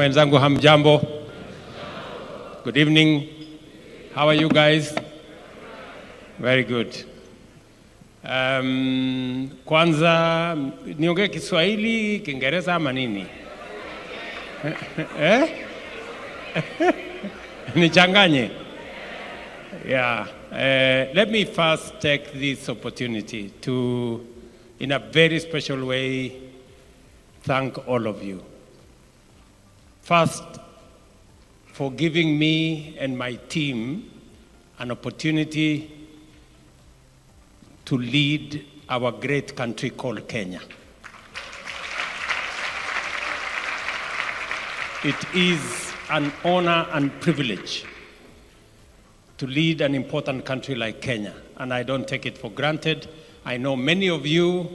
wenzangu, hamjambo. Good evening. How are you guys? Very good. Kwanza niongee Kiswahili, Kiingereza ama nini? Nichanganye? Yeah. Let me first take this opportunity to, in a very special way, thank all of you. First, for giving me and my team an opportunity to lead our great country called Kenya. It is an honor and privilege to lead an important country like Kenya, and I don't take it for granted. I know many of you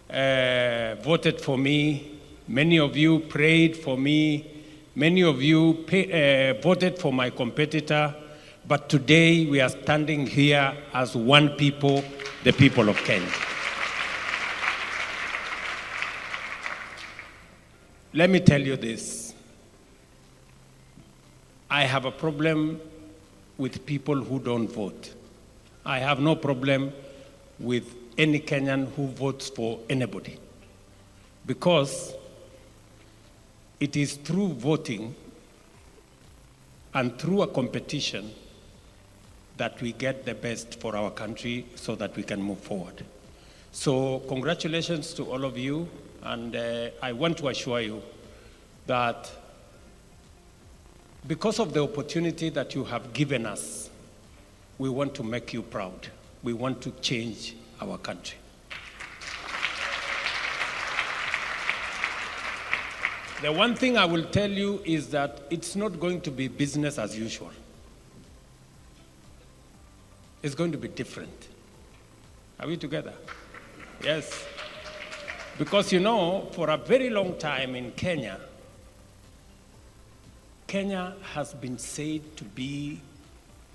voted for me, many of you prayed for me, many of you voted for my competitor, but today we are standing here as one people, the people of Kenya. Let me tell you this. I have a problem with people who don't vote. I have no problem with any Kenyan who votes for anybody, because it is through voting and through a competition that we get the best for our country so that we can move forward. So congratulations to all of you, and I want to assure you that because of the opportunity that you have given us, we want to make you proud. We want to change our country. The one thing I will tell you is that it's not going to be business as usual. It's going to be different. Are we together? Yes. Because you know, for a very long time in Kenya, Kenya has been said to be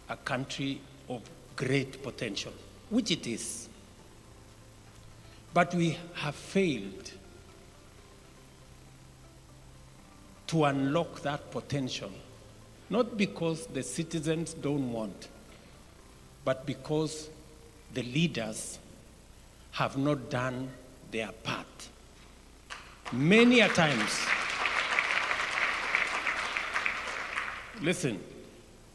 a country of great potential, which it is. But we have failed to unlock that potential, not because the citizens don't want, but because the leaders have not done their part. Many a times, listen,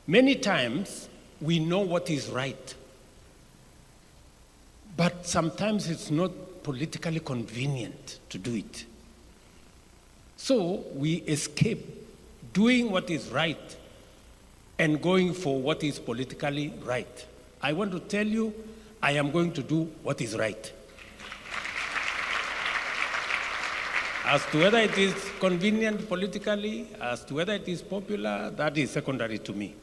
many times we know what is right, but sometimes it's not politically convenient to do it. So we escape doing what is right and going for what is politically right. I want to tell you, I am going to do what is right. As to whether it is convenient politically, as to whether it is popular, that is secondary to me.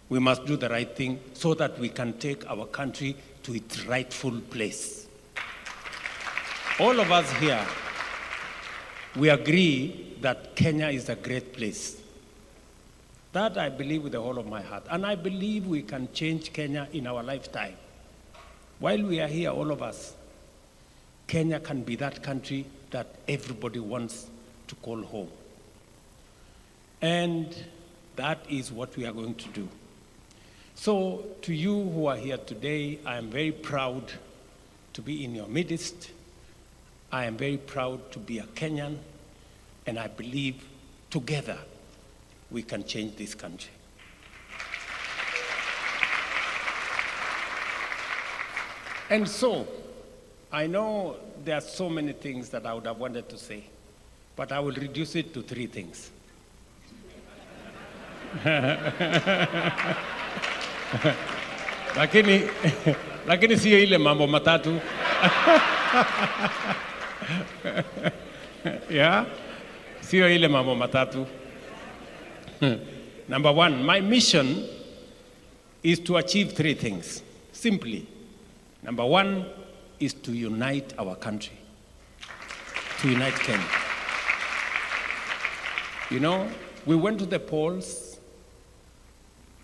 We must do the right thing so that we can take our country to its rightful place. All of us here, we agree that Kenya is a great place. That I believe with the whole of my heart. And I believe we can change Kenya in our lifetime. While we are here, all of us, Kenya can be that country that everybody wants to call home. And that is what we are going to do. So to you who are here today, I am very proud to be in your midst. I am very proud to be a Kenyan, and I believe together we can change this country. And so, I know there are so many things that I would have wanted to say, but I will reduce it to 3 things. Lakini siyo ile mambo matatu. Yeah? Siyo ile mambo matatu. Number 1, my mission is to achieve 3 things, simply. Number 1 is to unite our country, to unite Kenya. You know, we went to the polls,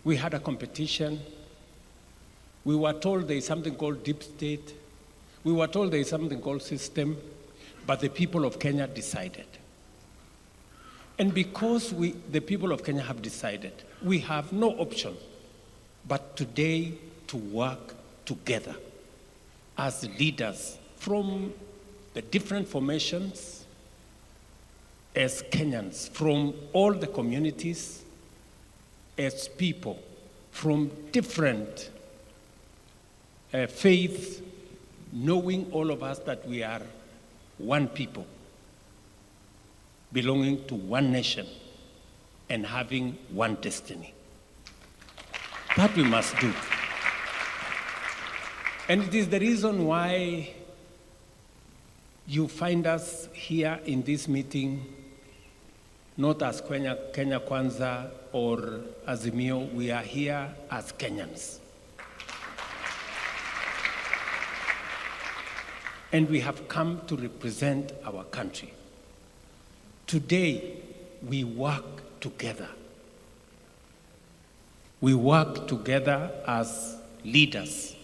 we had a competition, we were told there is something called deep state, we were told there is something called system, but the people of Kenya decided. And because the people of Kenya have decided, we have no option but today to work together as leaders from the different formations, as Kenyans, from all the communities, as people from different faiths, knowing all of us that we are one people, belonging to one nation and having one destiny. That we must do. And it is the reason why you find us here in this meeting, not as Kenya Kwanza or Azimio, we are here as Kenyans. And we have come to represent our country. Today, we work together. We work together as leaders.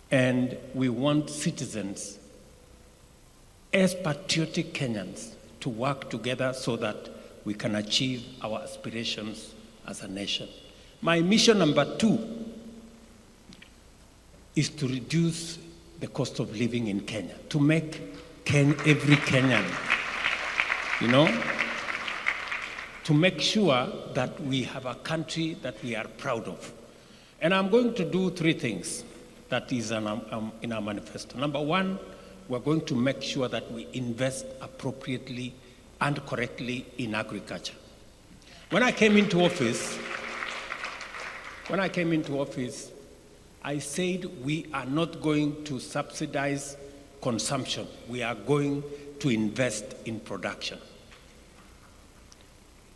And we want citizens, as patriotic Kenyans, to work together so that we can achieve our aspirations as a nation. My mission number 2 is to reduce the cost of living in Kenya, to make every Kenyan, to make sure that we have a country that we are proud of. And I'm going to do 3 things that is in our manifesto. Number 1, we're going to make sure that we invest appropriately and correctly in agriculture. When I came into office, I said we are not going to subsidize consumption. We are going to invest in production.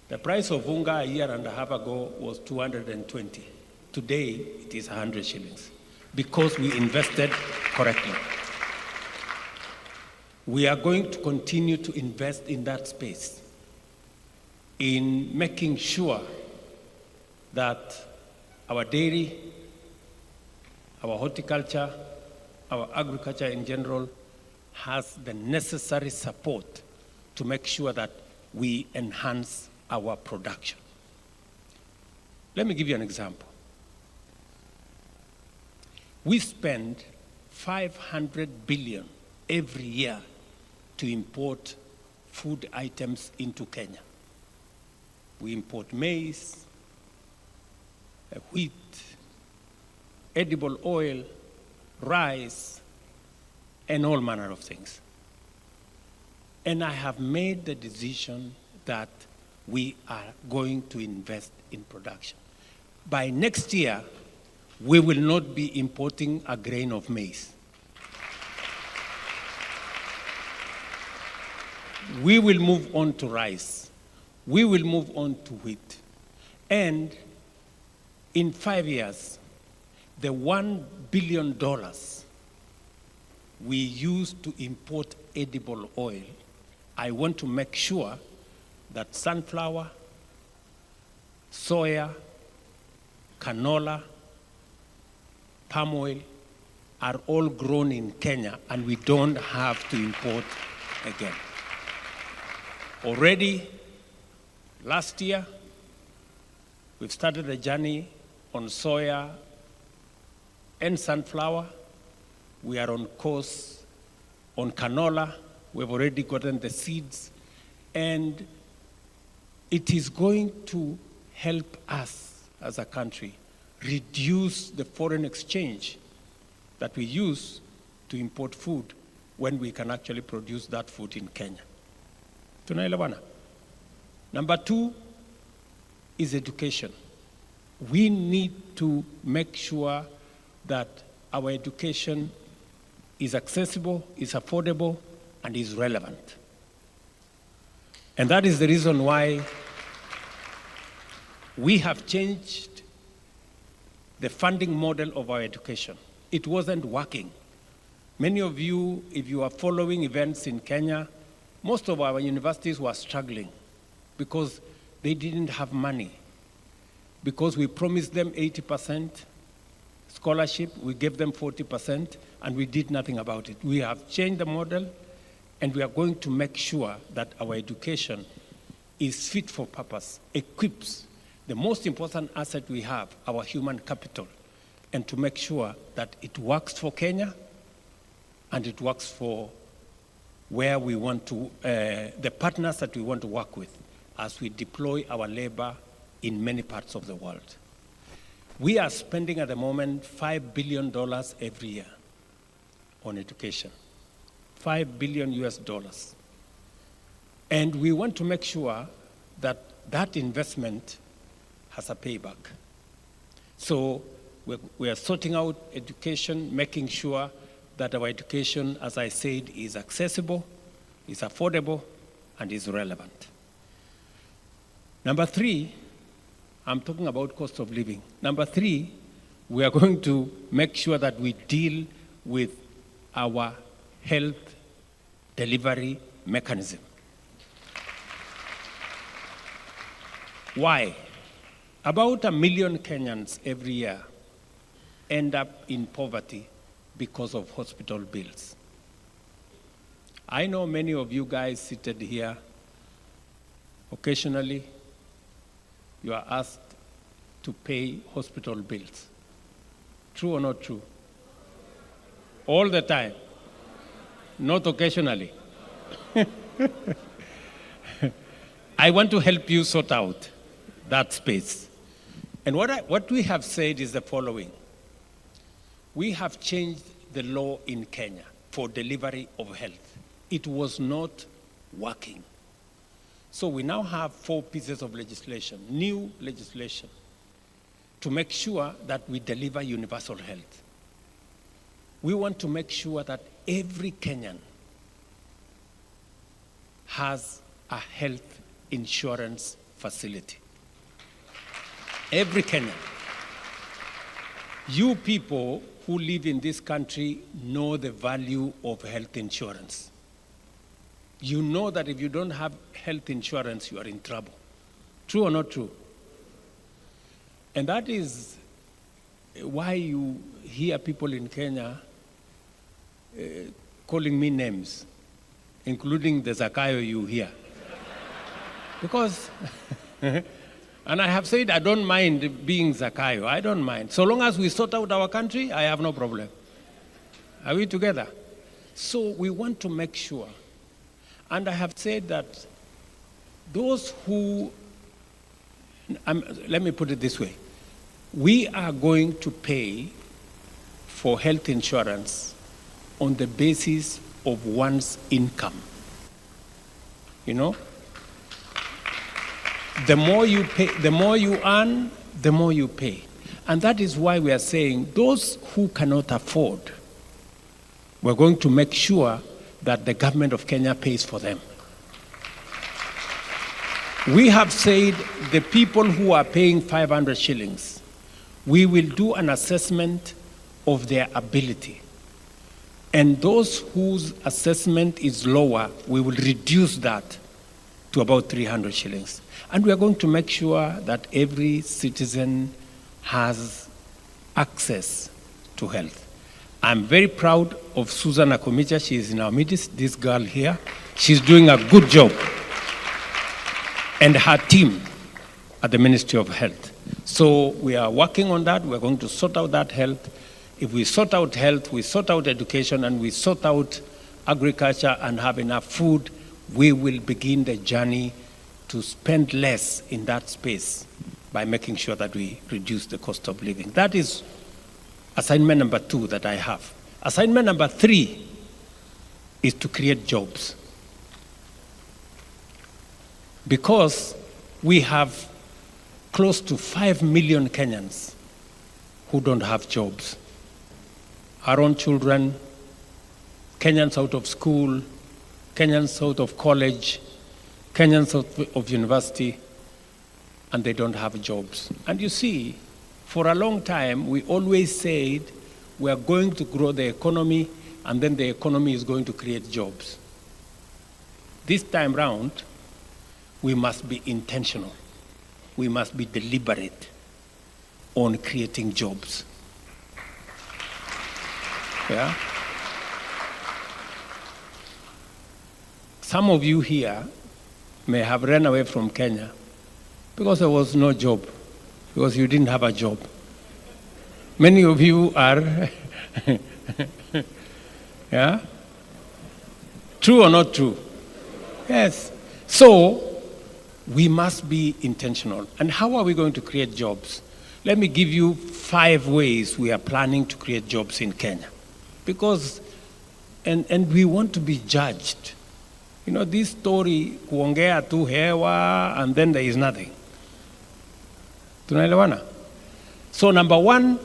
The price of unga a year and a half ago was 220. Today, it is 100 shillings because we invested correctly. We are going to continue to invest in that space, in making sure that our dairy, our horticulture, our agriculture in general has the necessary support to make sure that we enhance our production. Let me give you an example. We spend 500 billion every year to import food items into Kenya. We import maize, wheat, edible oil, rice, and all manner of things. And I have made the decision that we are going to invest in production. By next year, we will not be importing a grain of maize. We will move on to rice. We will move on to wheat. And in 5 years, the $1 billion we use to import edible oil, I want to make sure that sunflower, soya, canola, palm oil are all grown in Kenya and we don't have to import again. Already, last year, we've started a journey on soya and sunflower. We are on course on canola. We've already gotten the seeds. And it is going to help us as a country reduce the foreign exchange that we use to import food when we can actually produce that food in Kenya. Tunaelewana? Number 2 is education. We need to make sure that our education is accessible, is affordable, and is relevant. And that is the reason why we have changed the funding model of our education. It wasn't working. Many of you, if you are following events in Kenya, most of our universities were struggling because they didn't have money. Because we promised them 80% scholarship, we gave them 40%, and we did nothing about it. We have changed the model, And we are going to make sure that our education is fit for purpose, equips the most important asset we have, our human capital, and to make sure that it works for Kenya and it works for where we want to, the partners that we want to work with as we deploy our labor in many parts of the world. We are spending at the moment $5 billion every year on education, $5 billion US. And we want to make sure that that investment has a payback. So we are sorting out education, making sure that our education, as I said, is accessible, is affordable, and is relevant. Number 3, I'm talking about cost of living. Number 3, we are going to make sure that we deal with our health delivery mechanism. Why? About 1 million Kenyans every year end up in poverty because of hospital bills. I know many of you guys seated here, occasionally you are asked to pay hospital bills. True or not true? All the time, not occasionally. I want to help you sort out that space. And what we have said is the following. We have changed the law in Kenya for delivery of health. It was not working. So we now have 4 pieces of legislation, new legislation, to make sure that we deliver universal health. We want to make sure that every Kenyan has a health insurance facility. Every Kenyan. You people who live in this country know the value of health insurance. You know that if you don't have health insurance, you are in trouble. True or not true? And that is why you hear people in Kenya calling me names, including the Zakayo you hear. Because, and I have said I don't mind being Zakayo, I don't mind. So long as we sort out our country, I have no problem. Are we together? So we want to make sure. And I have said that those who, let me put it this way, we are going to pay for health insurance on the basis of one's income. You know? The more you pay, the more you earn, the more you pay. And that is why we are saying those who cannot afford, we're going to make sure that the government of Kenya pays for them. We have said the people who are paying 500 shillings, we will do an assessment of their ability. And those whose assessment is lower, we will reduce that to about 300 shillings. And we are going to make sure that every citizen has access to health. I'm very proud of Susan Akomicha. She is in our midst, this girl here. She's doing a good job. And her team at the Ministry of Health. So we are working on that. We're going to sort out that health. If we sort out health, we sort out education, and we sort out agriculture and have enough food, we will begin the journey to spend less in that space by making sure that we reduce the cost of living. That is assignment number 2 that I have. Assignment number 3 is to create jobs. Because we have close to 5 million Kenyans who don't have jobs. Our own children, Kenyans out of school, Kenyans out of college, Kenyans out of university, and they don't have jobs. And you see, for a long time, we always said we are going to grow the economy, and then the economy is going to create jobs. This time round, we must be intentional. We must be deliberate on creating jobs. Yeah? some of you here may have run away from Kenya because there was no job, because you didn't have a job. Many of you are, yeah? True or not true? Yes. So, we must be intentional. And how are we going to create jobs? Let me give you 5 ways we are planning to create jobs in Kenya. Because, and we want to be judged. You know, this story, kuongea tu hewa, and then there is nothing. Tunaelewana? So number 1,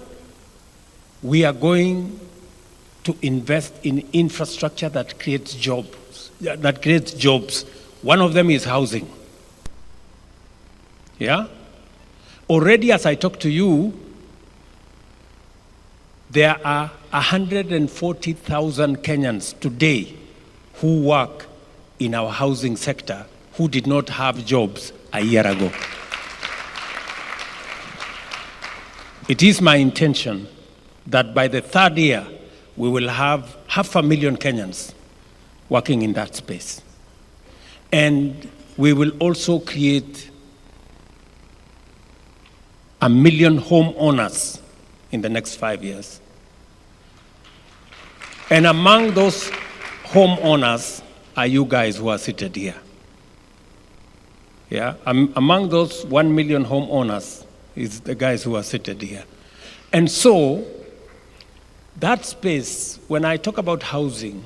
we are going to invest in infrastructure that creates jobs. One of them is housing. Yeah? Already as I talk to you, there are 140,000 Kenyans today who work in our housing sector who did not have jobs a year ago. It is my intention that by the 3rd year, we will have 500,000 Kenyans working in that space. And we will also create 1 million homeowners in the next 5 years. And among those homeowners are you guys who are seated here. Yeah, among those 1 million homeowners is the guys who are seated here. And so, that space, when I talk about housing,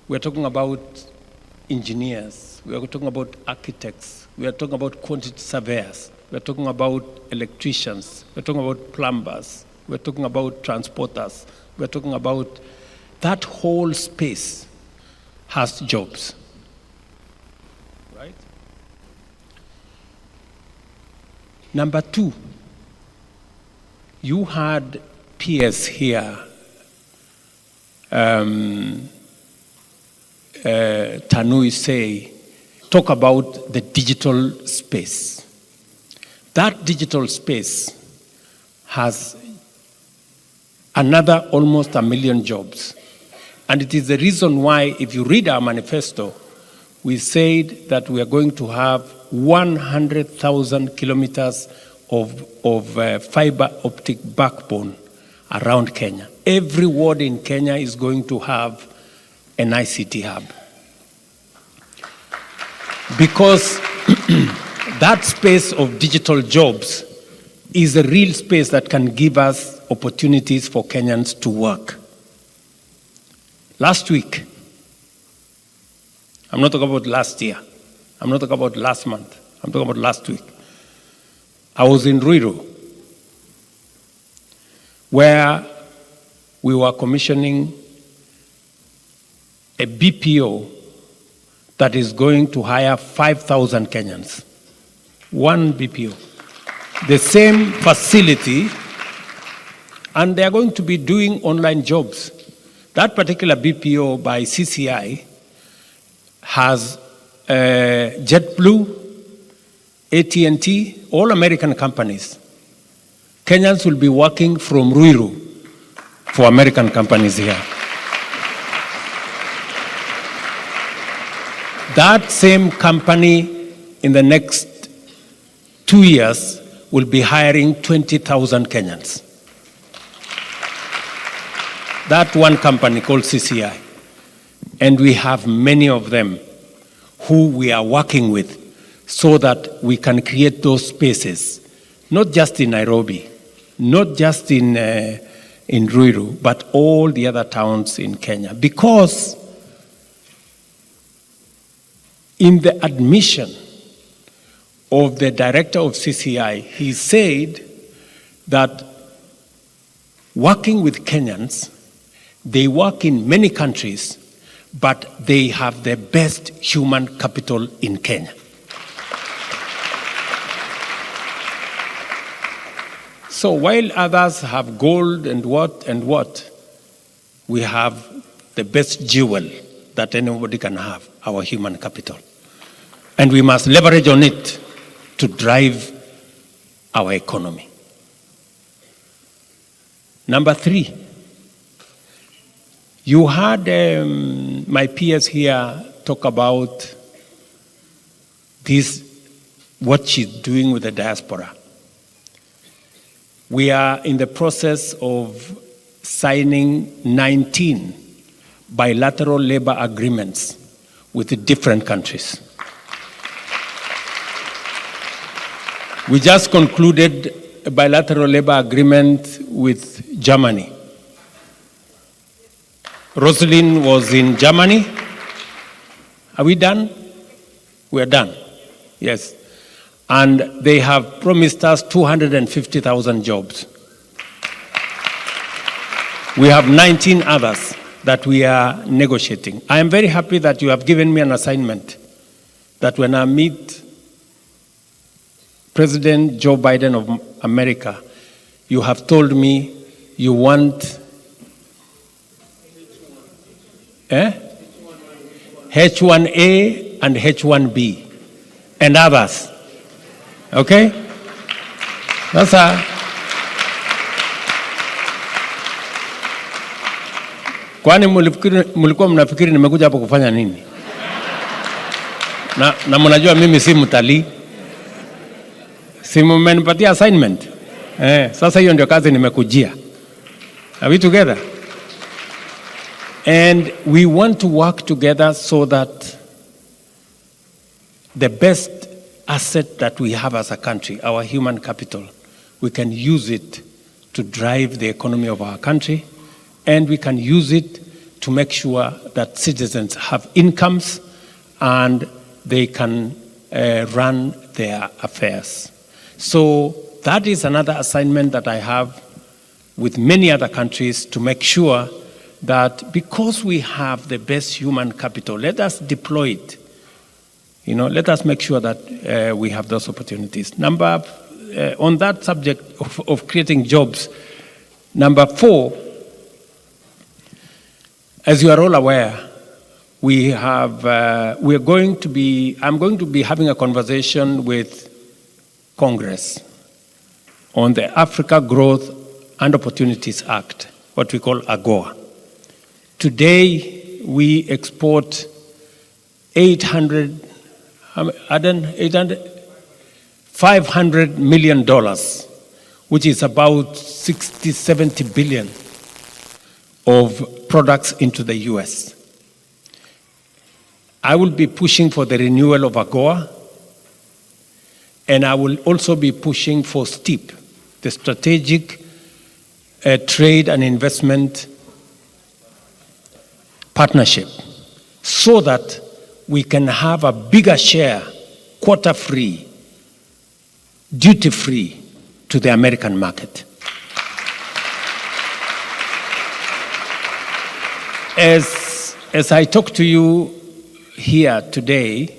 we're talking about engineers, we are talking about architects, we are talking about quantity surveyors, we're talking about electricians, we're talking about plumbers, we're talking about transporters, we're talking about that whole space has jobs, right? Number 2, you had peers here, Tanui say, talk about the digital space. That digital space has another almost 1 million jobs. And it is the reason why, if you read our manifesto, we said that we are going to have 100,000 kilometers of fiber optic backbone around Kenya. Every ward in Kenya is going to have an ICT hub. Because that space of digital jobs is a real space that can give us opportunities for Kenyans to work. Last week, I'm not talking about last year, I'm not talking about last month, I'm talking about last week. I was in Ruto, where we were commissioning a BPO that is going to hire 5,000 Kenyans. One BPO. The same facility, and they are going to be doing online jobs. That particular BPO by CCI has JetBlue, AT&T, all American companies. Kenyans will be working from Ruiru for American companies here. That same company in the next 2 years will be hiring 20,000 Kenyans. That one company called CCI. And we have many of them who we are working with so that we can create those spaces, not just in Nairobi, not just in Ruiru, but all the other towns in Kenya. Because in the admission of the director of CCI, he said that working with Kenyans, they work in many countries, but they have the best human capital in Kenya. So while others have gold and what, we have the best jewel that anybody can have, our human capital. And we must leverage on it to drive our economy. Number 3, you had my peers here talk about this, what she's doing with the diaspora. We are in the process of signing 19 bilateral labor agreements with different countries. We just concluded a bilateral labor agreement with Germany. Rosalind was in Germany. Are we done? We are done. Yes. And they have promised us 250,000 jobs. We have 19 others that we are negotiating. I am very happy that you have given me an assignment that when I meet President Joe Biden of America, you have told me you want H1A and H1B and others. Okay? That's kwani mulikuwa mnafikiri nimekuja hapo kufanya nini? Na mnajua mimi si mtalii. Si mmenipatia assignment. Sasa hiyo ndio kazi nimekujia. Are we together? And we want to work together so that the best asset that we have as a country, our human capital, we can use it to drive the economy of our country, and we can use it to make sure that citizens have incomes and they can run their affairs. So that is another assignment that I have with many other countries to make sure that because we have the best human capital, let us deploy it. Let us make sure that we have those opportunities. On that subject of creating jobs, number 4, as you are all aware, I'm going to be having a conversation with Congress on the Africa Growth and Opportunities Act, what we call AGOA. Today, we export $500 million, which is about 60-70 billion of products into the US. I will be pushing for the renewal of AGOA, and I will also be pushing for STEEP, the Strategic Trade and Investment Partnership, so that we can have a bigger share, quota-free, duty-free to the American market. As I talk to you here today,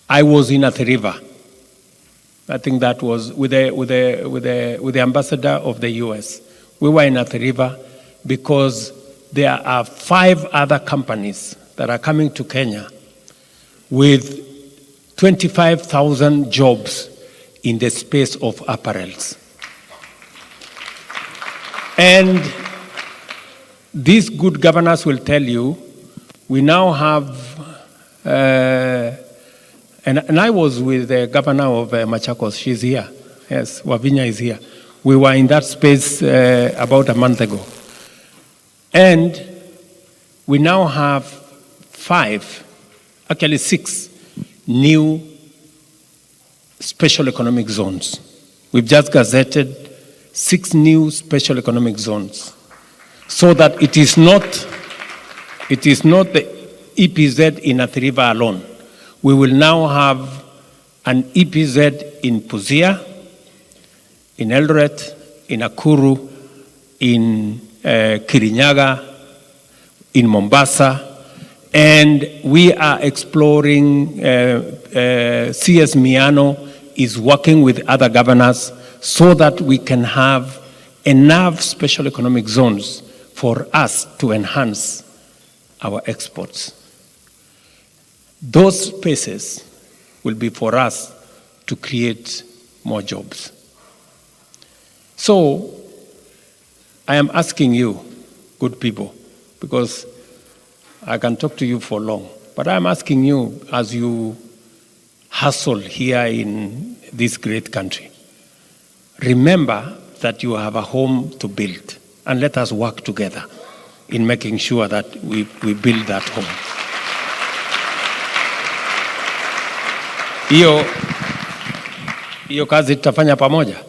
I was in Athi River. I think that was with the ambassador of the US. We were in Athi River because there are 5 other companies that are coming to Kenya with 25,000 jobs in the space of apparels. And these good governors will tell you, we now have, and I was with the governor of Machakos, she's here. Yes, Wavinya is here. We were in that space about a month ago. And we now have 6 new special economic zones. We've just gazetted 6 new special economic zones, so that it is not the EPZ in Athi River alone. We will now have an EPZ in Busia, in Eldoret, in Nakuru, in Kirinyaga, in Mombasa, and we are exploring, CS Miano is working with other governors so that we can have enough special economic zones for us to enhance our exports. Those spaces will be for us to create more jobs. So, I am asking you, good people, because I can talk to you for long. But I'm asking you, as you hustle here in this great country, remember that you have a home to build, and let us work together in making sure that we build that home. Hiyo kazi tutafanya pamoja.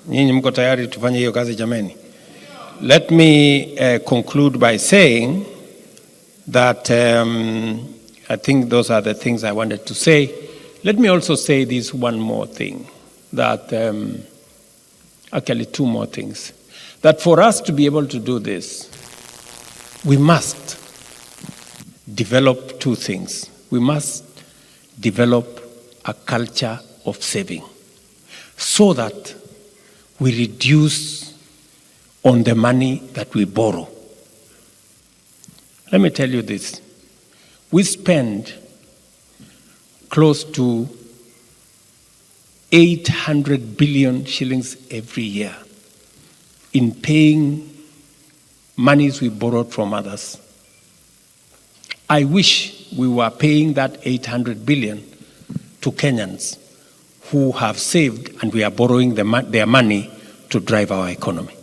Nyinyi mko tayari tufanye hiyo kazi jameni? Let me conclude by saying that I think those are the things I wanted to say. Let me also say this one more thing, that actually two more things. That for us to be able to do this, we must develop two things. We must develop a culture of saving so that we reduce on the money that we borrow. Let me tell you this. We spend close to 800 billion shillings every year in paying monies we borrowed from others. I wish we were paying that 800 billion to Kenyans who have saved, and we are borrowing their money to drive our economy.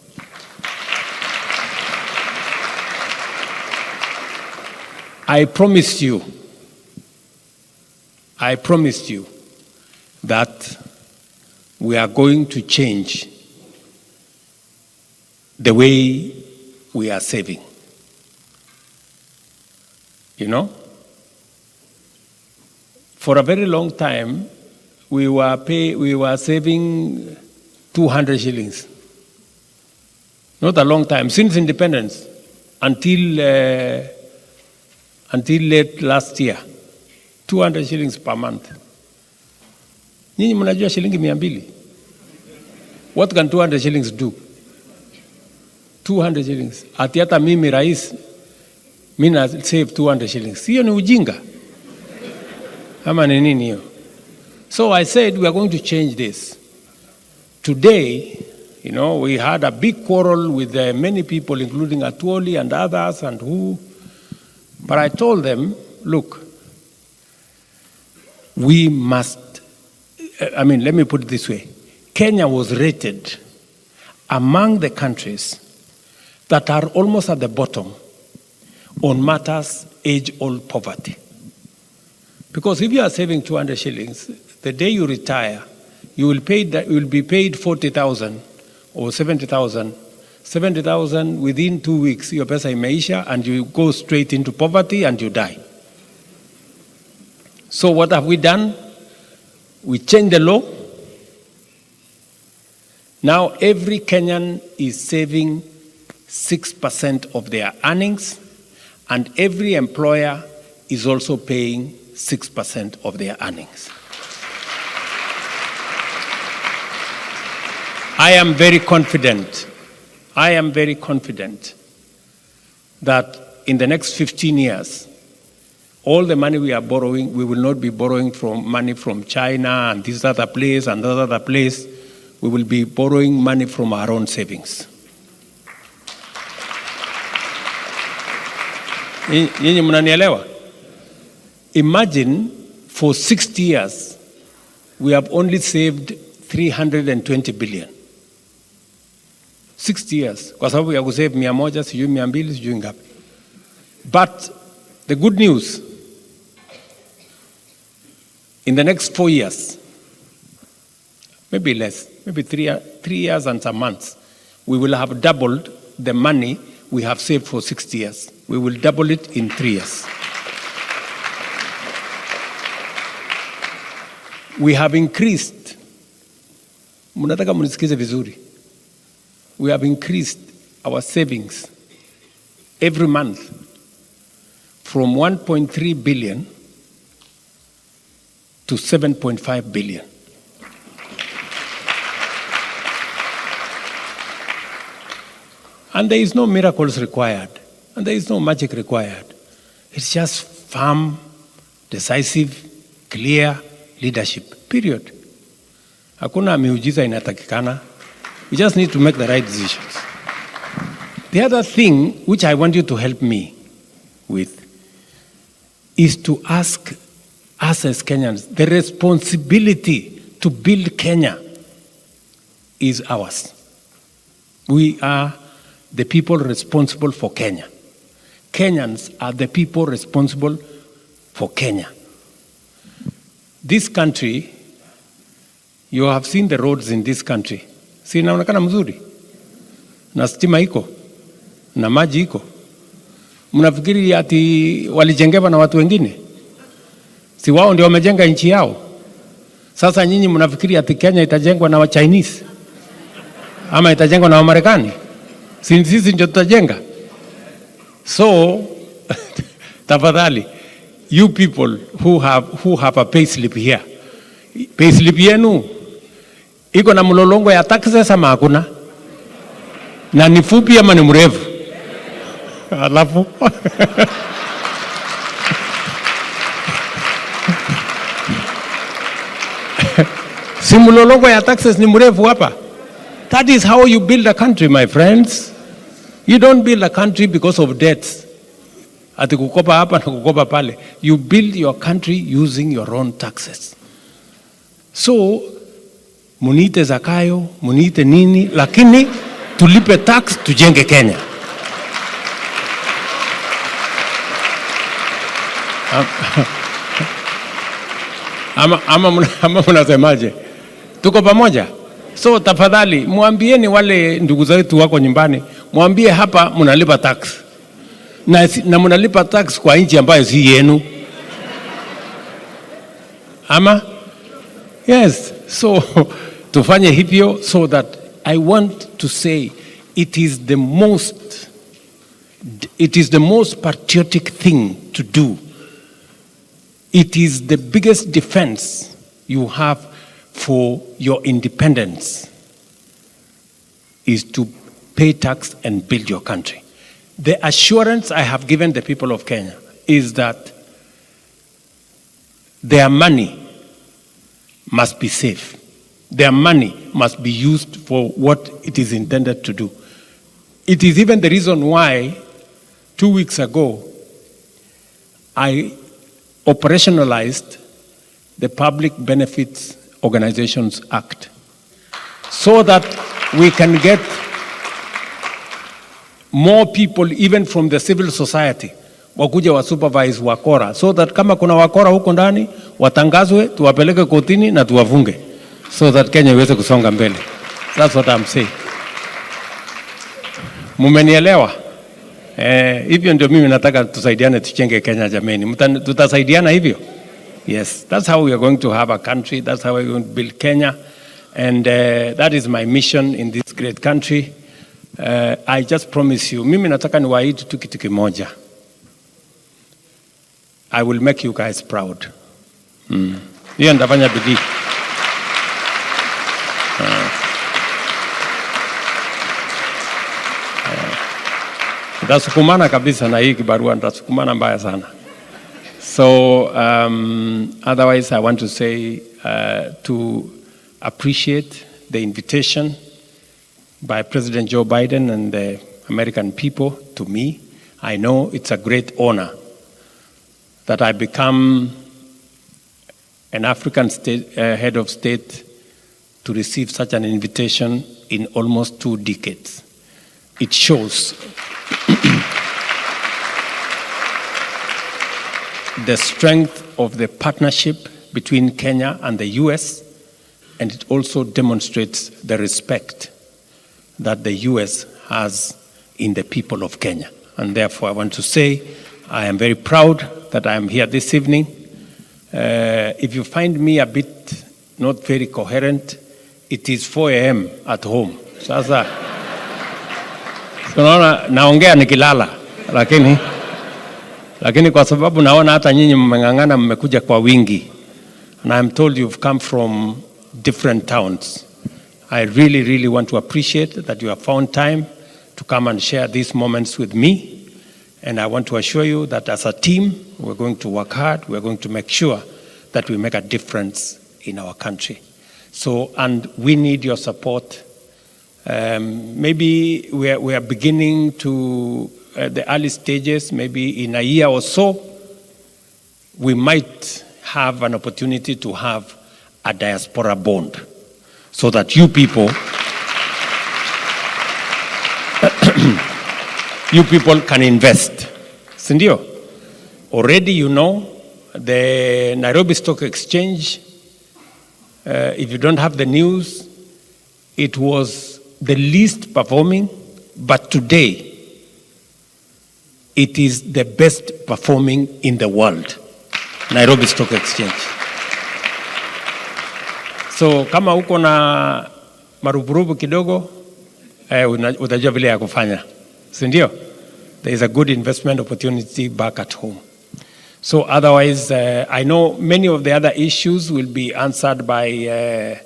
I promised you that we are going to change the way we are saving. You know? For a very long time, we were saving 200 shillings. Not a long time, since independence, until late last year, 200 shillings per month. Nyinyi mnajua shilingi 200? What can 200 shillings do? 200 shillings. Ati hata mimi rais, mimi na save 200 shillings. Hiyo ni ujinga. Ama ni nini hiyo? So I said we are going to change this. Today, you know, we had a big quarrel with many people, including Atwoli and others and who. But I told them, look, we must, let me put it this way. Kenya was rated among the countries that are almost at the bottom on matters age-old poverty. Because if you are saving 200 shillings, the day you retire, you will be paid 40,000 or 70,000. 70,000 within 2 weeks, your pesa imeisha, and you go straight into poverty and you die. So what have we done? We changed the law. Now every Kenyan is saving 6% of their earnings, and every employer is also paying 6% of their earnings. I am very confident that in the next 15 years, all the money we are borrowing, we will not be borrowing money from China and this other place and that other place. We will be borrowing money from our own savings. Nyinyi mnanielewa? Imagine for 60 years, we have only saved 320 billion. 60 years, kwa sababu ya kusave 100, sijui 200, sijui ngapi. But the good news, in the next 4 years, maybe less, maybe 3 years and some months, we will have doubled the money we have saved for 60 years. We will double it in 3 years. We have increased, mnataka mnisikize vizuri. We have increased our savings every month from 1.3 billion to 7.5 billion. And there is no miracles required, and there is no magic required. It's just firm, decisive, clear leadership, period. Hakuna miujiza inatakikana. We just need to make the right decisions. The other thing which I want you to help me with is to ask us as Kenyans, the responsibility to build Kenya is ours. We are the people responsible for Kenya. Kenyans are the people responsible for Kenya. This country, you have seen the roads in this country. Si inaonekana mzuri? Na stima iko? Na maji iko? Mnafikiri ati walijengewa na watu wengine? Si wao ndio wamejenga nchi yao? Sasa nyinyi mnafikiri ati Kenya itajengwa na wa Chinese? Ama itajengwa na wa Marekani? Sisi ndio tutajenga. So tafadhali, you people who have a payslip here, payslip yenu iko na mlolongo ya taxes ama hakuna? Na ni fupi ama ni mrefu? Alafu si mlolongo ya taxes ni mrefu hapa? That is how you build a country, my friends. You don't build a country because of debts. Ati kukopa hapa na kukopa pale. You build your country using your own taxes. So, muniite zakayo, muniite nini, lakini tulipe tax tujenge Kenya. Ama mnasemaje? Tuko pamoja? So tafadhali muambieni wale ndugu zetu wako nyumbani, muambie hapa mnalipa tax. Na mnalipa tax kwa nchi ambayo si yenu. Ama? Yes. So tufanye hivyo so that I want to say it is the most patriotic thing to do. It is the biggest defense you have for your independence is to pay tax and build your country. The assurance I have given the people of Kenya is that their money must be safe. Their money must be used for what it is intended to do. It is even the reason why 2 weeks ago I operationalized the Public Benefits Organizations Act so that we can get more people even from the civil society wakuja wa supervise wakora, so that kama kuna wakora huko ndani watangazwe, tuwapeleke kotini na tuwafunge, so that Kenya iweze kusonga mbele. That's what I'm saying. Mumenielewa? Hivyo ndio mimi nataka tusaidiane tuchenge Kenya jameni. Tutasaidiana hivyo? Yes, that's how we are going to have a country. That's how we are going to build Kenya. And that is my mission in this great country. I just promise you, mimi nataka niwaahidi tu kitu kimoja. I will make you guys proud. Hiyo nitafanya bidii. Nitasukumana kabisa na hii kibarua, nitasukumana mbaya sana. So otherwise I want to say to appreciate the invitation by President Joe Biden and the American people to me. I know it's a great honor that I become an African state, head of state to receive such an invitation in almost 2 decades. It shows the strength of the partnership between Kenya and the US, and it also demonstrates the respect that the US has in the people of Kenya. And therefore I want to say I am very proud that I am here this evening. If you find me a bit not very coherent, it is 4 a.m. at home. Sasa naongea nikilala, lakini kwa sababu naona hata nyinyi mmeng'ang'ana, mmekuja kwa wingi, and I'm told you've come from different towns. I really, really want to appreciate that you have found time to come and share these moments with me. And I want to assure you that as a team, we're going to work hard. We're going to make sure that we make a difference in our country. So, and we need your support. Maybe we are beginning to the early stages, maybe in a year or so, we might have an opportunity to have a diaspora bond so that you people can invest. Sindio, already you know the Nairobi Stock Exchange, if you don't have the news, it was the least performing, but today it is the best performing in the world, Nairobi Stock Exchange. So kama uko na marupurupu kidogo, utajua vile ya kufanya, sindio? There is a good investment opportunity back at home. So otherwise, I know many of the other issues will be answered by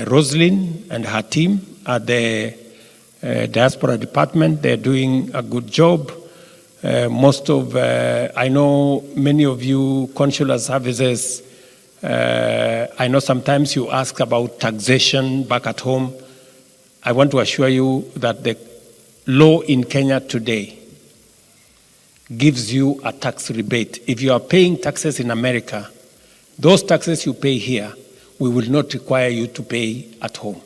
Roslyn and her team at the Diaspora Department. They're doing a good job. I know many of you consular services, I know sometimes you ask about taxation back at home. I want to assure you that the law in Kenya today gives you a tax rebate. If you are paying taxes in America, those taxes you pay here, we will not require you to pay at home.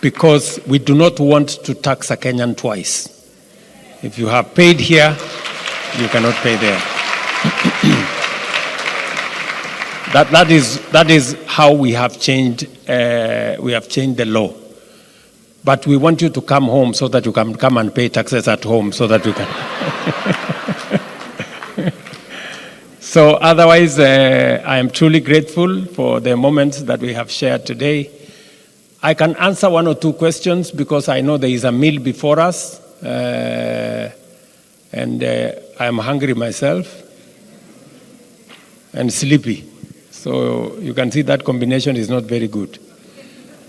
Because we do not want to tax a Kenyan twice. If you have paid here, you cannot pay there. That is how we have changed the law. But we want you to come home so that you can come and pay taxes at home so that you can. So otherwise, I am truly grateful for the moments that we have shared today. I can answer one or two questions because I know there is a meal before us, and I am hungry myself and sleepy. So you can see that combination is not very good.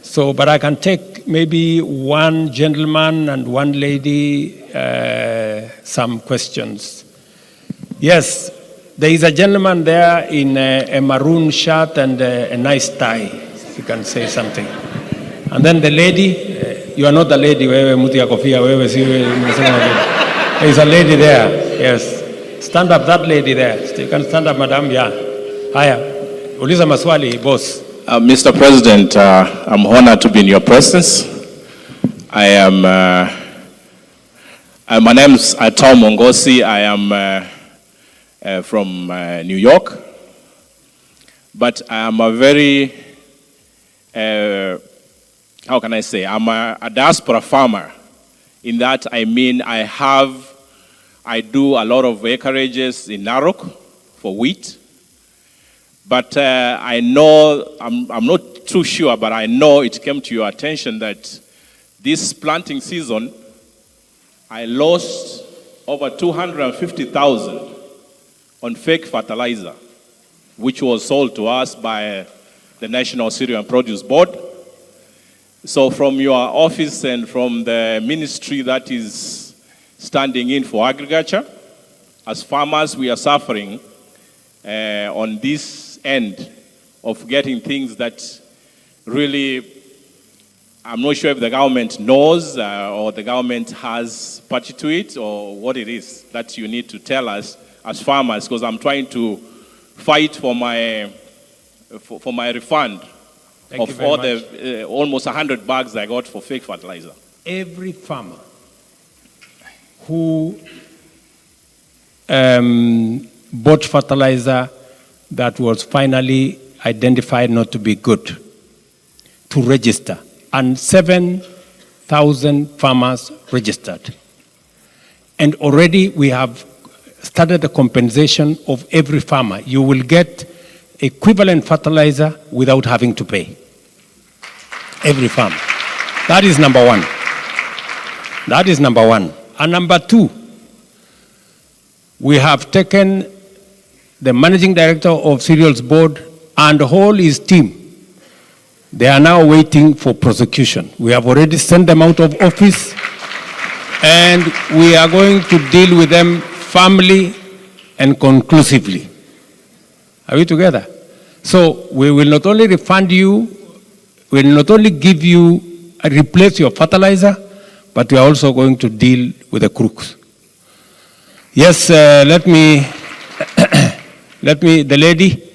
So, but I can take maybe one gentleman and one lady some questions. Yes, there is a gentleman there in a maroon shirt and a nice tie. If you can say something. And then the lady, you are not the lady, wewe mtu ya kofia, wewe si there is a lady there, yes. Stand up, that lady there. You can stand up, madam, yeah. Haya, uliza maswali, boss. Mr. President, I'm honored to be in your presence. My name is Tom Mongosi. I am from New York. But I am a very, how can I say, I'm a diaspora farmer. In that, I mean, I do a lot of acreages in Narok for wheat. But I know, I'm not too sure, but I know it came to your attention that this planting season, I lost over 250,000 on fake fertilizer, which was sold to us by the National Cereal Produce Board. So from your office and from the ministry that is standing in for agriculture, as farmers, we are suffering on this end of getting things that really, I'm not sure if the government knows or the government has party to it or what it is that you need to tell us as farmers, because I'm trying to fight for my refund of all the almost 100 bags I got for fake fertilizer. Every farmer who bought fertilizer that was finally identified not to be good to register, and 7,000 farmers registered. And already we have started the compensation of every farmer. You will get equivalent fertilizer without having to pay. Every farmer. That is number one. That is number one. And number two, we have taken the managing director of Cereals Board and all his team. They are now waiting for prosecution. We have already sent them out of office, and we are going to deal with them firmly and conclusively. Are we together? So we will not only refund you, we will not only give you, replace your fertilizer, but we are also going to deal with the crooks. Yes, let me, the lady.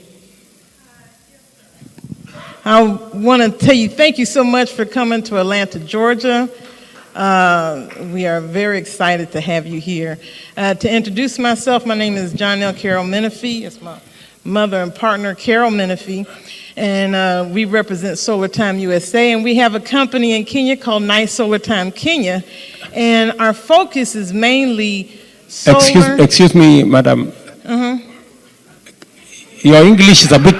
I want to tell you, thank you so much for coming to Atlanta, Georgia. We are very excited to have you here. To introduce myself, my name is Jonelle Carol Menifee. It's my mother and partner, Carol Menifee. And we represent Solar Time USA. And we have a company in Kenya called Nice Solar Time Kenya. And our focus is mainly solar. Excuse me, madam. Your English is a bit...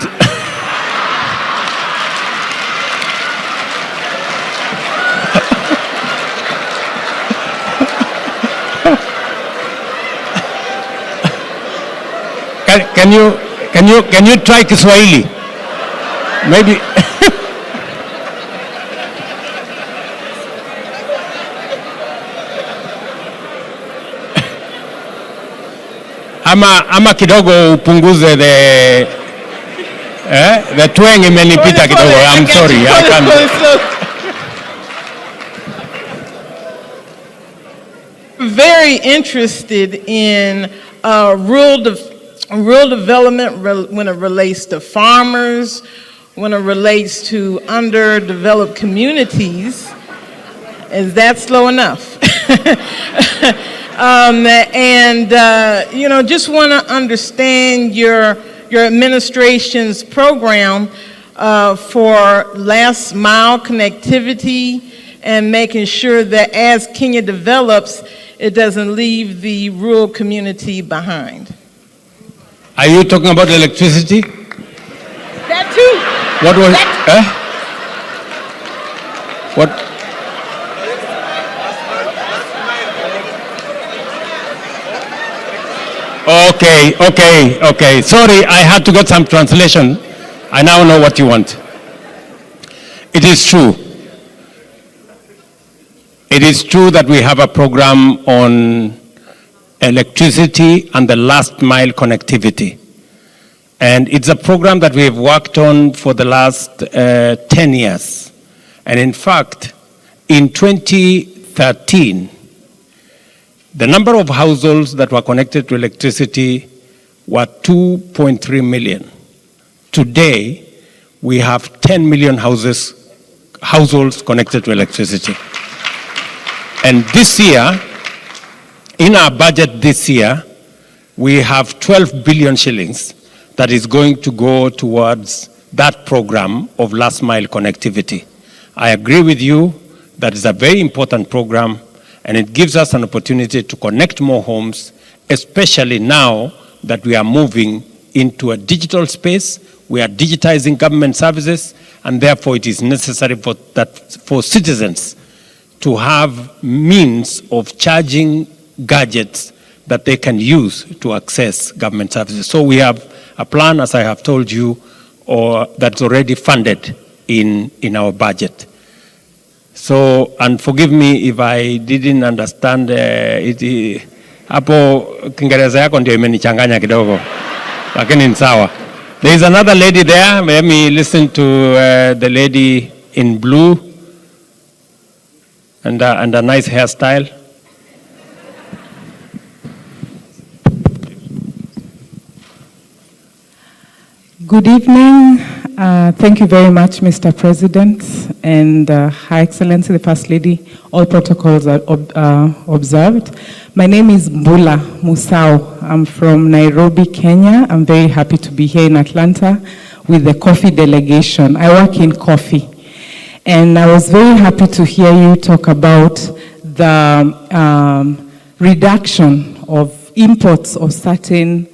Can you try Kiswahili? Maybe. ama kidogo upunguze the twang imenipita kidogo. I'm sorry. I can't. Very interested in rural development when it relates to farmers, when it relates to underdeveloped communities. Is that slow enough? Just want to understand your administration's program for last mile connectivity and making sure that as Kenya develops, it doesn't leave the rural community behind. Are you talking about electricity? That too. What was What? Okay. Sorry, I had to get some translation. I now know what you want. It is true. It is true that we have a program on electricity and the last mile connectivity. And it's a program that we have worked on for the last 10 years. And in fact, in 2013, the number of households that were connected to electricity were 2.3 million. Today, we have 10 million households connected to electricity. And this year, in our budget this year, we have 12 billion shillings that is going to go towards that program of last mile connectivity. I agree with you that it's a very important program, and it gives us an opportunity to connect more homes, especially now that we are moving into a digital space. We are digitizing government services, and therefore it is necessary for citizens to have means of charging gadgets that they can use to access government services. So we have a plan, as I have told you, that's already funded in our budget. So, and forgive me if I didn't understand hapo Kiingereza yako ndio imenichanganya kidogo, lakini ni sawa. There is another lady there. Let me listen to the lady in blue and a nice hairstyle. Good evening. Thank you very much, Mr. President, and Her Excellency, the First Lady. All protocols are observed. My name is Mbula Musau. I'm from Nairobi, Kenya. I'm very happy to be here in Atlanta with the coffee delegation. I work in coffee. And I was very happy to hear you talk about the reduction of imports of certain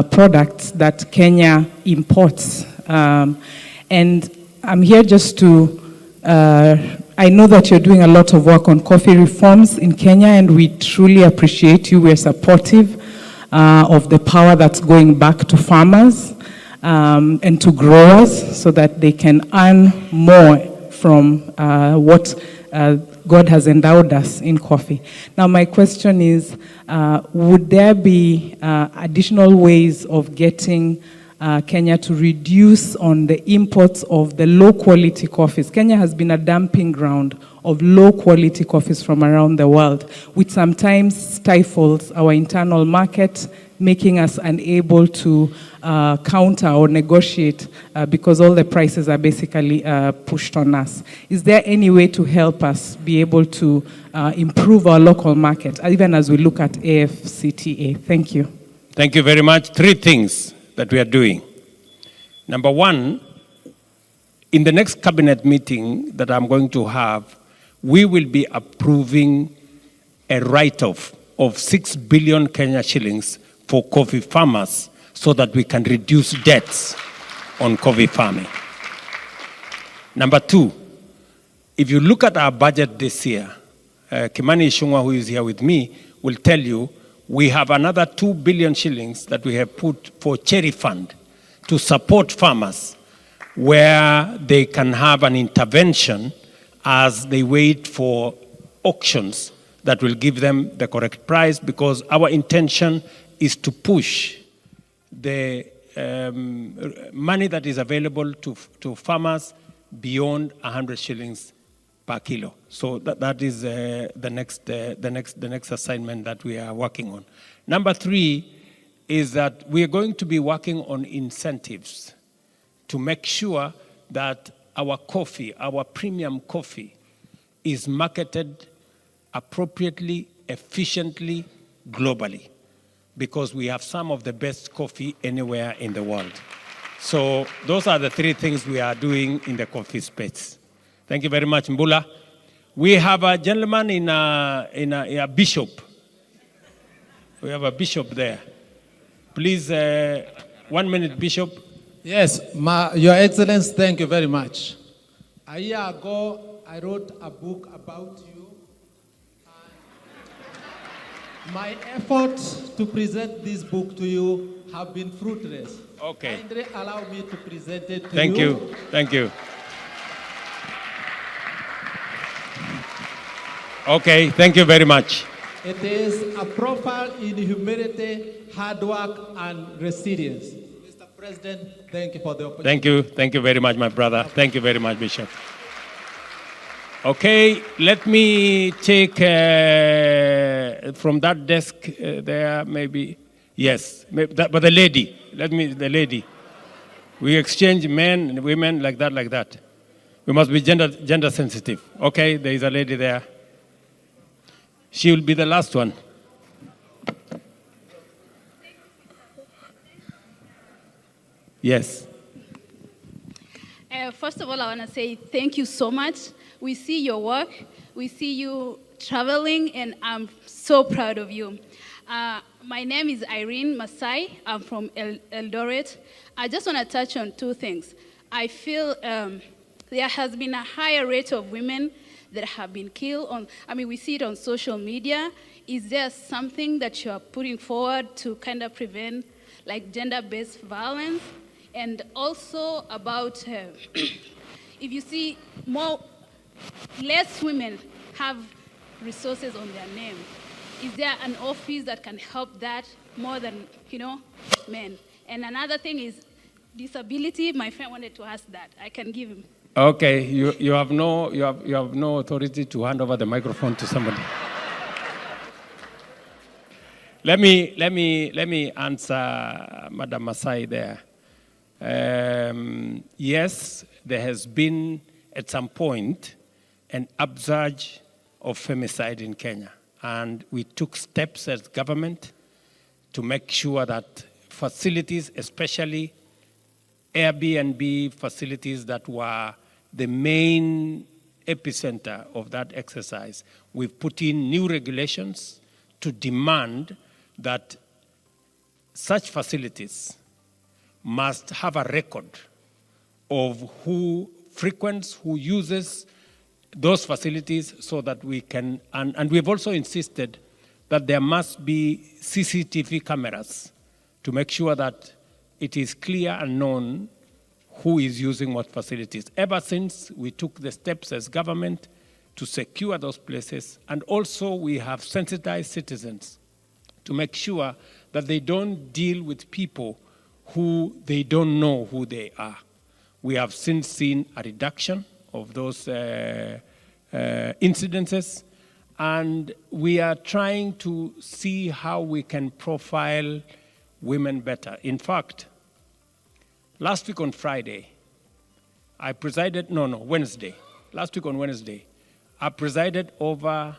products that Kenya imports. And I'm here just to, I know that you're doing a lot of work on coffee reforms in Kenya, and we truly appreciate you. We're supportive of the power that's going back to farmers and to growers so that they can earn more from what God has endowed us in coffee. Now, my question is, would there be additional ways of getting Kenya to reduce on the imports of the low-quality coffees. Kenya has been a dumping ground of low-quality coffees from around the world, which sometimes stifles our internal market, making us unable to counter or negotiate because all the prices are basically pushed on us. Is there any way to help us be able to improve our local market, even as we look at AfCFTA? Thank you. Thank you very much. 3 things that we are doing. Number 1, in the next cabinet meeting that I'm going to have, we will be approving a write-off of 6 billion Kenya shillings for coffee farmers so that we can reduce debts on coffee farming. Number 2, if you look at our budget this year, Kimani Ichung'wah, who is here with me, will tell you we have another 2 billion shillings that we have put for cherry fund to support farmers where they can have an intervention as they wait for auctions that will give them the correct price, because our intention is to push the money that is available to farmers beyond 100 shillings per kilo. So that is the next assignment that we are working on. Number 3 is that we are going to be working on incentives to make sure that our coffee, our premium coffee, is marketed appropriately, efficiently, globally, because we have some of the best coffee anywhere in the world. So those are the 3 things we are doing in the coffee space. Thank you very much, Mbula. We have a gentleman in a bishop. We have a bishop there. Please, 1 minute, Bishop. Yes, Your Excellency, thank you very much. A year ago, I wrote a book about you. My efforts to present this book to you have been fruitless. Okay. Kindly allow me to present it to you. Thank you. Thank you. Okay, thank you very much. It is a profile in humility, hard work, and resilience. Mr. President, thank you for the opportunity. Thank you. Thank you very much, my brother. Thank you very much, Bishop. Okay, let me take from that desk there, maybe. Yes, but the lady. The lady. We exchange men and women like that. We must be gender sensitive. Okay, there is a lady there. She will be the last one. Yes. First of all, I want to say thank you so much. We see your work. We see you traveling, and I'm so proud of you. My name is Irene Masai. I'm from Eldoret. I just want to touch on 2 things. I feel there has been a higher rate of women that have been killed. We see it on social media. Is there something that you are putting forward to kind of prevent like gender-based violence? And also about if you see less women have resources on their name, is there an office that can help that more than men? And another thing is disability. My friend wanted to ask that. I can give him. Okay, you have no authority to hand over the microphone to somebody. Let me answer Madam Masai there. Yes, there has been at some point an upsurge of femicide in Kenya, and we took steps as government to make sure that facilities, especially Airbnb facilities that were the main epicenter of that exercise, we've put in new regulations to demand that such facilities must have a record of who frequents, who uses those facilities, so that we can, and we've also insisted that there must be CCTV cameras to make sure that it is clear and known who is using what facilities. Ever since we took the steps as government to secure those places, and also we have sensitized citizens to make sure that they don't deal with people who they don't know who they are. We have since seen a reduction of those incidences, and we are trying to see how we can profile women better. In fact, last week on Friday, Wednesday. Last week on Wednesday, I presided over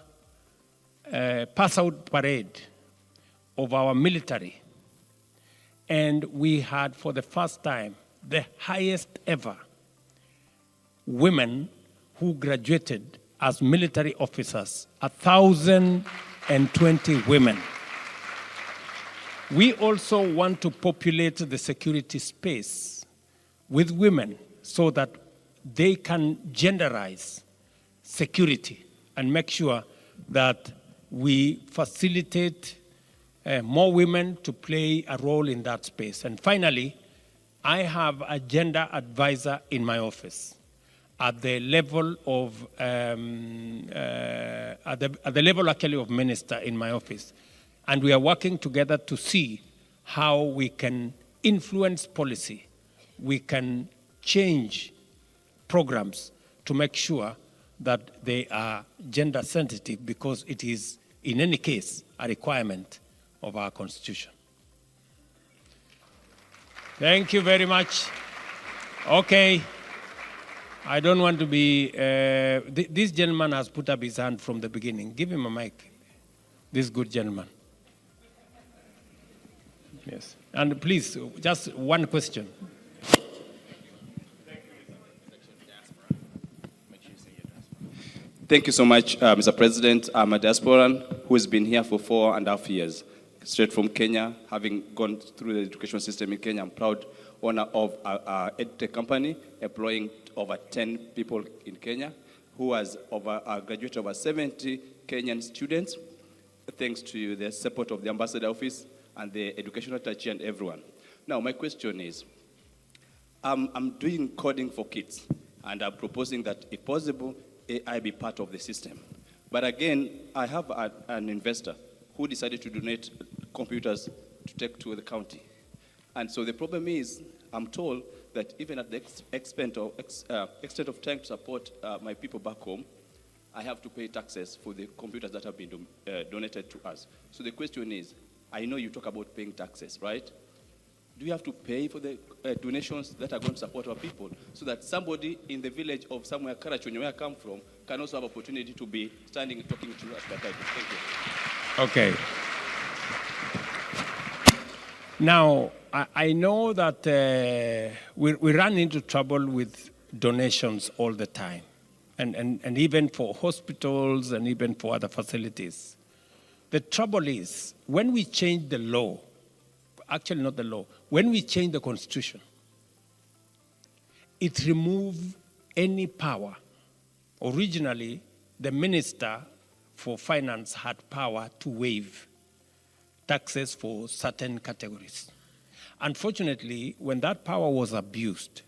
a pass-out parade of our military. And we had, for the first time, the highest ever women who graduated as military officers, 1,020 women. We also want to populate the security space with women so that they can genderize security and make sure that we facilitate more women to play a role in that space. And finally, I have a gender advisor in my office at the level of at the level actually of minister in my office, and we are working together to see how we can influence policy, we can change programs to make sure that they are gender sensitive, because it is in any case a requirement of our constitution. Thank you very much. Okay. I don't want to be, this gentleman has put up his hand from the beginning. Give him a mic. This good gentleman. Yes. And please, just one question. Thank you so much, Mr. President. I'm a diasporan who has been here for 4.5 years, straight from Kenya, having gone through the education system in Kenya. I'm proud owner of an edtech company employing over 10 people in Kenya, who has graduated over 70 Kenyan students, thanks to the support of the ambassador office and the educational touch and everyone. Now, my question is, I'm doing coding for kids, and I'm proposing that, if possible, AI be part of the system. But again, I have an investor who decided to donate computers to take to the county. And so the problem is, I'm told that even at the extent of trying to support my people back home, I have to pay taxes for the computers that have been donated to us. So the question is, I know you talk about paying taxes, right? Do you have to pay for the donations that are going to support our people, so that somebody in the village of somewhere, Karachonyo, where I come from, can also have opportunity to be standing and talking to us? Thank you. Okay. Now, I know that we run into trouble with donations all the time, and even for hospitals and even for other facilities. The trouble is, when we change the law, actually not the law, when we change the constitution, it removes any power. Originally, the minister for finance had power to waive taxes for certain categories. Unfortunately, when that power was abused,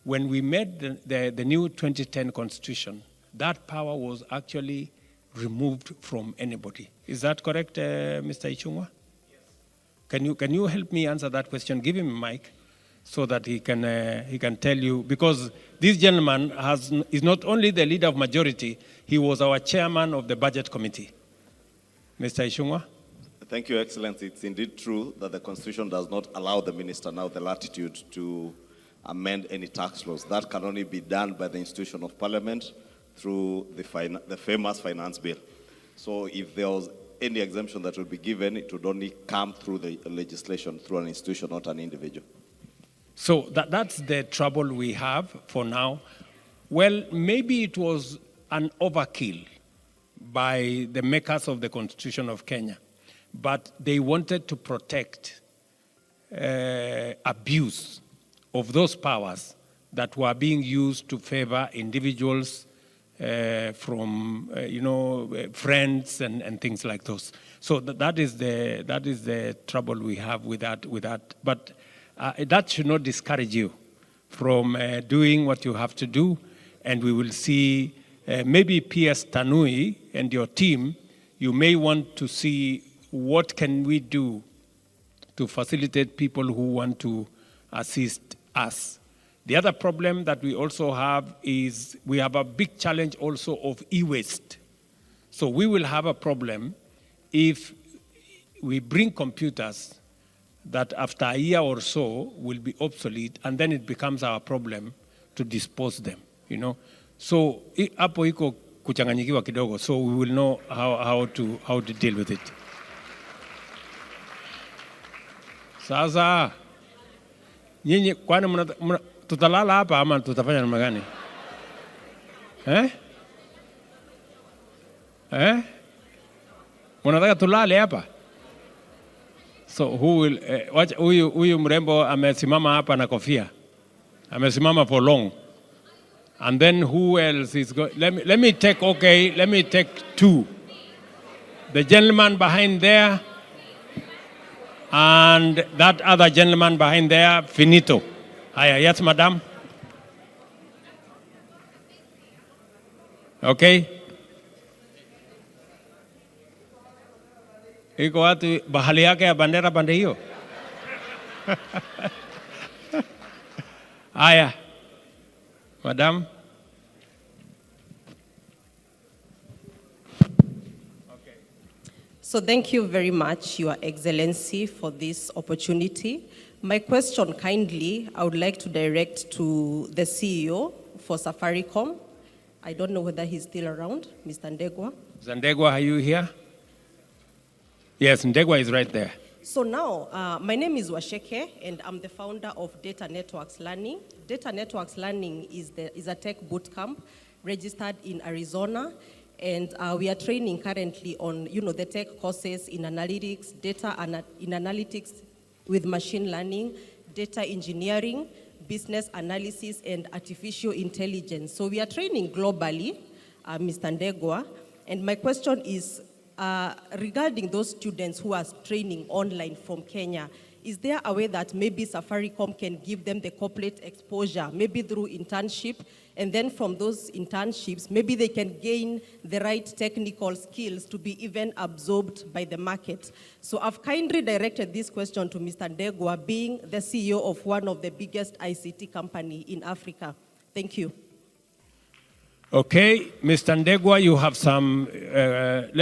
when we made the new 2010 constitution, that power was actually removed from anybody. Is that correct, Mr. Ichung'wa? Yes. Can you help me answer that question? Give him a mic so that he can tell you, because this gentleman is not only the leader of majority, he was our chairman of the budget committee. Mr. Ichung'wa? Thank you, Excellency. It's indeed true that the Constitution does not allow the minister now the latitude to amend any tax laws. That can only be done by the institution of Parliament through the famous finance bill. So if there was any exemption that will be given, it would only come through the legislation, through an institution, not an individual. So that's the trouble we have for now. Well, maybe it was an overkill by the makers of the Constitution of Kenya, but they wanted to protect abuse of those powers that were being used to favor individuals from friends and things like those. So that is the trouble we have with that. But that should not discourage you from doing what you have to do, and we will see maybe PS Tanui and your team. You may want to see what can we do to facilitate people who want to assist us. The other problem that we also have is we have a big challenge also of e-waste. So we will have a problem if we bring computers that after a year or so will be obsolete, and then it becomes our problem to dispose them, you know. So hapo iko kuchanganyikiwa kidogo, so we will know how to deal with it. Sasa nyinyi kwani tutalala hapa ama tutafanya namna gani? Mnataka tulale hapa? So who will huyu mrembo amesimama hapa na kofia. Amesimama for long. And then who else is going? Let me take two. The gentleman behind there and that other gentleman behind there, finito. Hiya, yes, madam. Okay. Iko watu bahali yake ya bandera pande hiyo. Haya. Madam. So thank you very much, Your Excellency, for this opportunity. My question, kindly, I would like to direct to the CEO for Safaricom. I don't know whether he's still around, Mr. Ndegwa. Mr. Ndegwa, are you here? Yes, Ndegwa is right there. So now, my name is Washeke, and I'm the founder of Data Networks Learning. Data Networks Learning is a tech bootcamp registered in Arizona, and we are training currently on, the tech courses in analytics, in analytics with machine learning, data engineering, business analysis, and artificial intelligence. So we are training globally, Mr. Ndegwa, and my question is, regarding those students who are training online from Kenya, is there a way that maybe Safaricom can give them the corporate exposure, maybe through internship, and then from those internships, maybe they can gain the right technical skills to be even absorbed by the market? So I've kindly directed this question to Mr. Ndegwa, being the CEO of one of the biggest ICT company in Africa. Thank you. Okay, Mr. Ndegwa, you have some.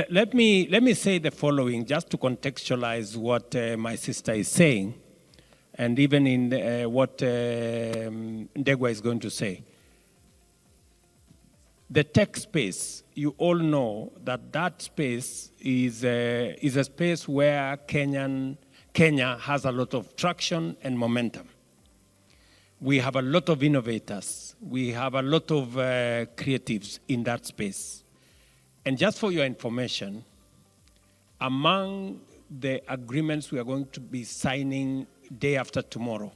Let me say the following, just to contextualize what my sister is saying, and even in what Ndegwa is going to say. The tech space, you all know that space is a space where Kenya has a lot of traction and momentum. We have a lot of innovators. We have a lot of creatives in that space. And just for your information, among the agreements we are going to be signing day after tomorrow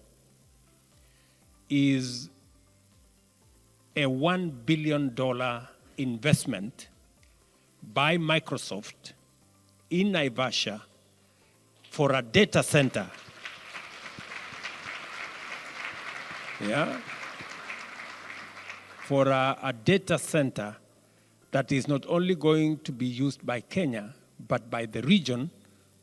is a $1 billion investment by Microsoft in Naivasha for a data center. Yeah, for a data center that is not only going to be used by Kenya, but by the region,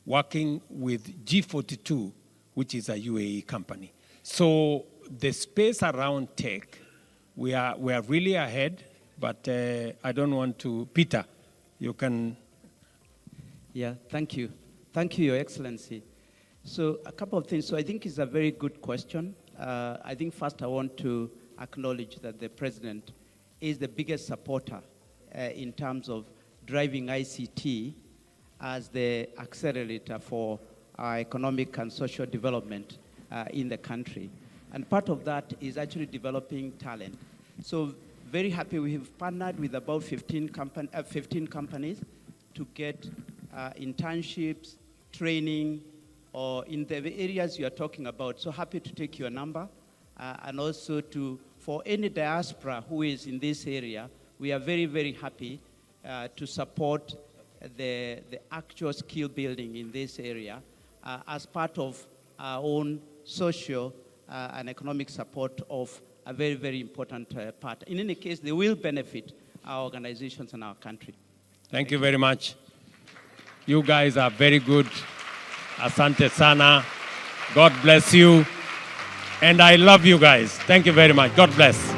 working with G42, which is a UAE company. So the space around tech, we are really ahead, but I don't want to, Peter, you can. Yeah, thank you. Thank you, Your Excellency. So a couple of things. So I think it's a very good question. I think first I want to acknowledge that the President is the biggest supporter in terms of driving ICT as the accelerator for our economic and social development in the country. And part of that is actually developing talent. So very happy we have partnered with about 15 companies to get internships, training, or in the areas you are talking about. So happy to take your number. And also for any diaspora who is in this area, we are very, very happy to support the actual skill building in this area as part of our own social and economic support of a very, very important part. In any case, they will benefit our organizations and our country. Thank you very much. You guys are very good. Asante sana. God bless you. And I love you guys. Thank you very much. God bless.